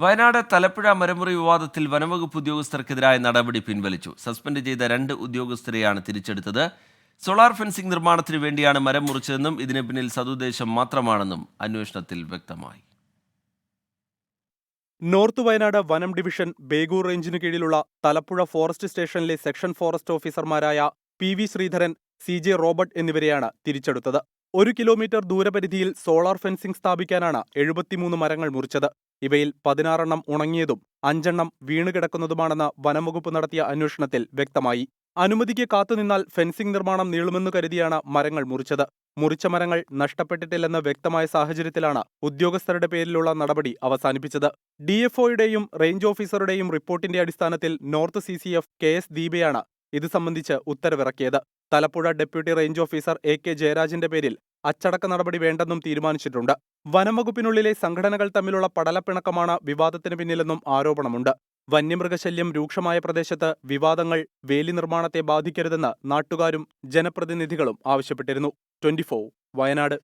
വയനാട് തലപ്പുഴ മരമുറി വിവാദത്തിൽ വനംവകുപ്പ് ഉദ്യോഗസ്ഥർക്കെതിരായ നടപടി പിൻവലിച്ചു. സസ്പെൻഡ് ചെയ്ത 2 ഉദ്യോഗസ്ഥരെയാണ് തിരിച്ചെടുത്തത്. സോളാർ ഫെൻസിംഗ് നിർമ്മാണത്തിന് വേണ്ടിയാണ് മരം മുറിച്ചതെന്നും ഇതിന് പിന്നിൽ സതുദ്ദേശം മാത്രമാണെന്നും അന്വേഷണത്തിൽ വ്യക്തമായി. നോർത്ത് വയനാട് വനം ഡിവിഷൻ ബേഗൂർ റേഞ്ചിനു കീഴിലുള്ള തലപ്പുഴ ഫോറസ്റ്റ് സ്റ്റേഷനിലെ സെക്ഷൻ ഫോറസ്റ്റ് ഓഫീസർമാരായ PV ശ്രീധരൻ, CJ റോബർട്ട് എന്നിവരെയാണ് തിരിച്ചെടുത്തത്. 1 കിലോമീറ്റർ ദൂരപരിധിയിൽ സോളാർ ഫെൻസിംഗ് സ്ഥാപിക്കാനാണ് 73 മരങ്ങൾ മുറിച്ചത്. ഇവയിൽ 16 എണ്ണം ഉണങ്ങിയതും 5 എണ്ണം വീണുകിടക്കുന്നതുമാണെന്ന് വനംവകുപ്പ് നടത്തിയ അന്വേഷണത്തിൽ വ്യക്തമായി. അനുമതിക്ക് കാത്തുനിന്നാൽ ഫെൻസിംഗ് നിർമ്മാണം നീളുമെന്ന് കരുതിയാണ് മരങ്ങൾ മുറിച്ചത്. മുറിച്ച മരങ്ങൾ നഷ്ടപ്പെട്ടിട്ടില്ലെന്ന് വ്യക്തമായ സാഹചര്യത്തിലാണ് ഉദ്യോഗസ്ഥരുടെ പേരിലുള്ള നടപടി അവസാനിപ്പിച്ചത്. DFOയുടെയും റേഞ്ച് ഓഫീസറുടെയും റിപ്പോർട്ടിന്റെ അടിസ്ഥാനത്തിൽ നോർത്ത് CCF KS ദീപയാണ് ഇത് സംബന്ധിച്ച് ഉത്തരവിറക്കിയത്. Thalappuzha deputy range officer AK ജയരാജിന്റെ പേരിൽ അച്ചടക്ക നടപടി വേണ്ടെന്നും തീരുമാനിച്ചിട്ടുണ്ട്. വനംവകുപ്പിനുള്ളിലെ സംഘടനകൾ തമ്മിലുള്ള പടലപ്പിണക്കമാണ് വിവാദത്തിന് പിന്നിലെന്നും ആരോപണമുണ്ട്. വന്യമൃഗശല്യം രൂക്ഷമായ പ്രദേശത്ത് വിവാദങ്ങൾ വേലി നിർമ്മാണത്തെ ബാധിക്കരുതെന്ന് നാട്ടുകാരും ജനപ്രതിനിധികളും ആവശ്യപ്പെട്ടിരുന്നു. 24 വയനാട്.